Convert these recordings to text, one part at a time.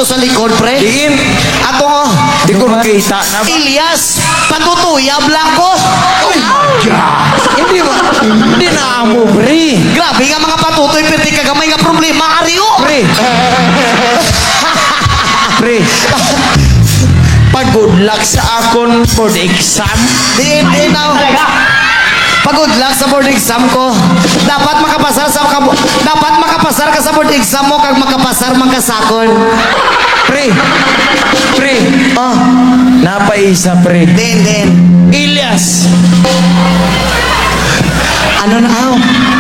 ato sa likod, pre. Diin. Ato, oh. Di ko makita na ba? Ilyas, patutuyab lang ko. Hindi na amo, pre. Grabe nga mga patutoy, pero di kagamay nga problema, Ariyo. Pre. Pre. Pag-good luck sa akon board exam. Di na. Pag-good luck sa board exam ko. Dapat makapasar ka sa board exam mo kag makapasar man ka sakon. Pre. Pre. Oh, Napaisa, pre. din. Ilyas. Ano na aw?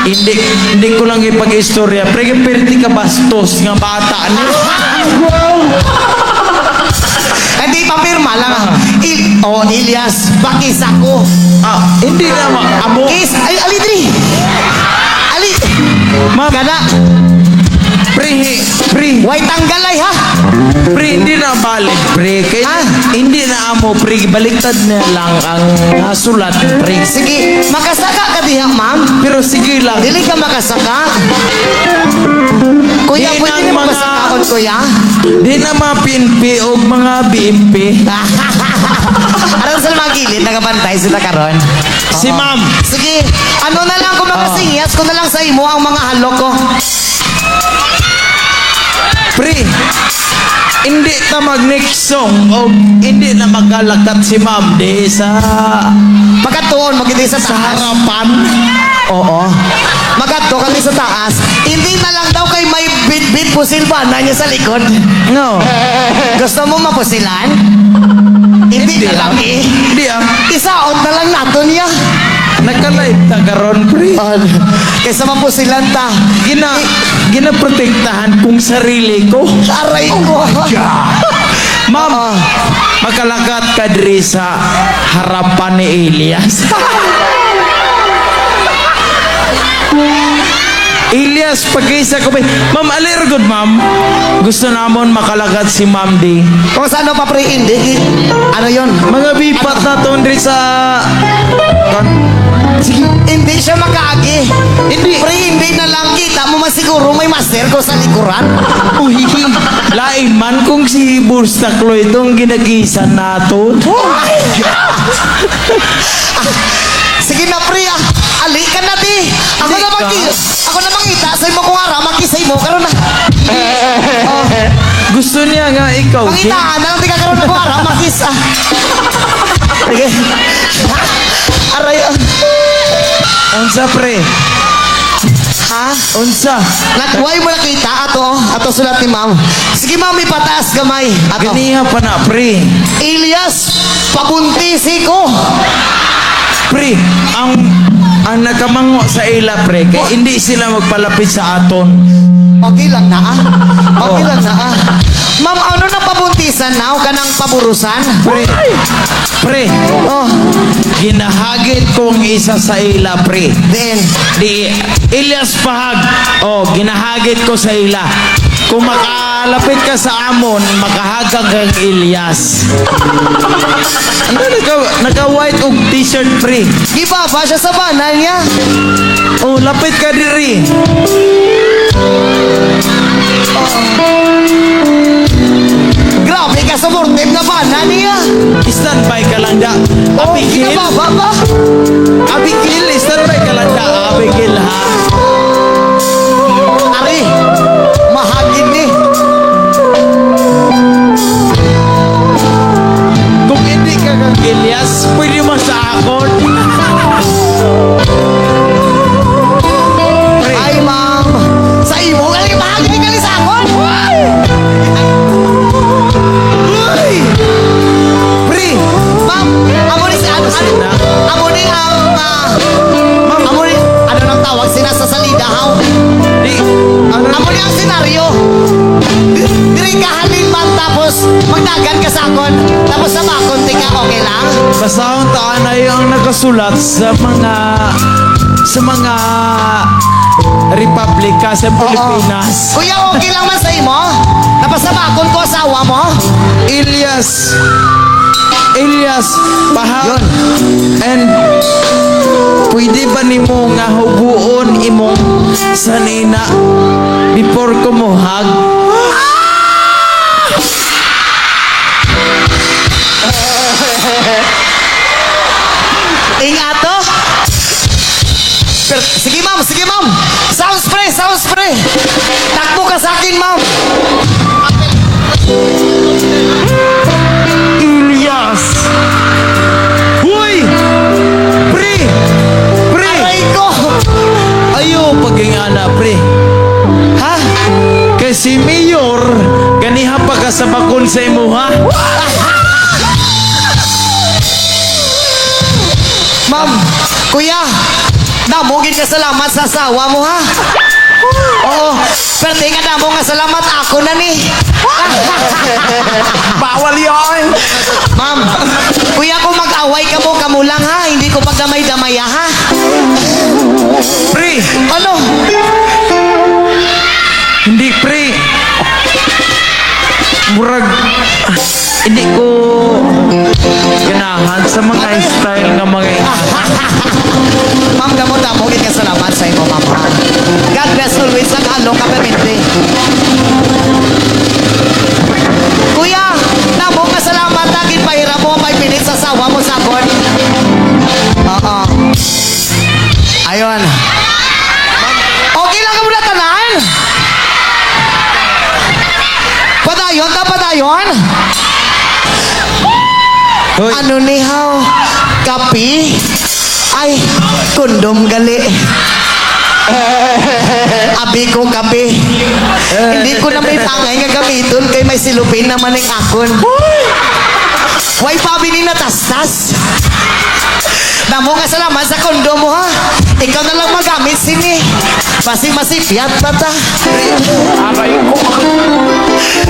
Hindi ko lang ipag-istorya. Pre, perti ka bastos nga bata niya. Hindi papirma lang. Ilyas, bakis ako. Hindi na amo. Kiss, ay, alidri. Ali. Ma'am. Gana. Pre. Way tanggalay ha. Pre, hindi na balik, pre. Kaya hindi na amo, pre. Baliktad na lang ang sulat, pre. Sige, makasaka ka diha, ma'am. Pero sige lang. Dili ka makasaka. Kuya, Di pwede ng na mga- makasakaon, kuya. Di na mga pinpi o mga bimpi. Aram sa mga gilid, nagabantay sila karon. Si ma'am. Sige, ano na lang kung makasingyas ko na lang sa imo ang mga halok ko. Pre, hindi na mag-next song o hindi na magkalakat si ma'am di sa Pagkatuon, magindi sa taas. harapan. Oo. Magkatuon kami sa taas. Hindi na lang daw kay may bit-bit pusilbana niya sa likod. No. Gusto mo mapusilan? Hindi na lang eh. Hindi Isaon na lang nato niya. Naka-live ta karon, pre. Kaysa mapusilan ta. Ginaprotektahan kong sarili ko. Aray ko. Ma'am, makalakat ka diri sa harapan ni Ilyas. Ilyas, pag-isa ko ba? Ma'am, alirgod, ma'am. Gusto namon makalakat si ma'am di. Kung saan pa pre hindi. Ano yon? Mga bipat na to diri sa... Sige, hindi siya makaagi. Hindi. Pre, hindi na lang kita mo masiguro may master ko sa likuran. Uhihi. Lain man kung si Burstaklo itong ginagisan nato. Sige na pre, alikan na di. Ako na makita sa imo kung ara makisay mo karon na. Gusto niya nga ikaw. Pangitaan na lang di ka karon na ko ara makis. Sige. Aray. Unsa, pre? Ha? Unsa? Nagway mo nakita ato sulat ni ma'am. Sige ma'am, ipataas gamay. Ato. Ganiha pa na, pre. Ilyas, pabuntisi ko. Pre, ang nakamango sa ila, pre, kaya hindi sila magpalapit sa aton. Okay lang na ah. Okay lang na ah. Ma'am, ano na pabuntisan na? O ka nang paburusan? Pre, Oh, ginahagit kong isa sa ila, pre. then, Di, Ilyas Pahag. Ginahagit ko sa ila. Kung makalapit ka sa amon, makahagang kang Ilyas. Ano, naka-white og t-shirt, pre. di ba ba siya sa banan niya? Lapit ka diri. Grabe ka sa mortem na banan niya. Standby ka lang da. Oh, Abigil. ginababa ba? Abigil, standby ka lang da. Abigil, ha? Ari, mahagin ni. Kung hindi ka kang Ilyas, pwede mo sa akon. Ay, ma'am. Sa imo, galing mahagin ni kalisakon. Uy! Pre, Ma'am, amo ni ano nang tawag sina sa salida haw? di, ano, Amo ni ang senaryo. Diri ka halin man tapos magdagan ka sa akon. Tapos sa makon ka okay lang? basahon taan na yung nakasulat sa mga republika sa Pilipinas. Kuya, okay lang man sa imo? Tapos sa makon ko asawa mo? Ilyas Pahag. Yun. And pwede ba nimo nga hubuon imong sanina before ko mo hug? Sige ma'am, sige ma'am. Sound spray, sound spray. Takbo ka sa akin ma'am. Ilyas! Huy! Pre! Pre! Aray ko. Ayo, pagingana, pre. Ha? Kay si Mayor, ganiha pa ka sa bakon sa imo, ha? Ma'am, kuya, damogin ka salamat sa asawa mo ha. Oo, pero tingnan na mo nga salamat ako na ni. Bawal yun! Ma'am, kuya kung mag-away ka mo, kamo lang ha. Hindi ko pagdamay-damay ha. Pre! Ano? Hindi, pre. Murag, hindi ko ganahan sa mga style nga mga Ma'am, damogin ka salamat sa imo, ma'am. ha? God bless always ang along kapaminte. Kuya, damo nga salamat na ginpahira mo 5 minutes sa asawa mo sa agon. Oo. Ayun. Okay lang ka muna tanan. Padayon ta, padayon. Hoy, Ano ni haw? Kapi? Ay, kondom gali. Abi ko kape. Hindi ko na may tangay nga gamiton kay may silupin naman ng akon. Way pabi ni natastas. Damo nga salamat sa kondom mo ha. Ikaw na lang magamit sini. Basi masipyat pa ta. aray ko.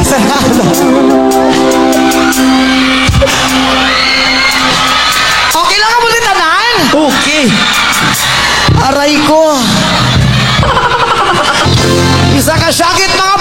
Salamat. Okay lang ka mo din tanan. Okay. Aray ko. Isa ka syakit mga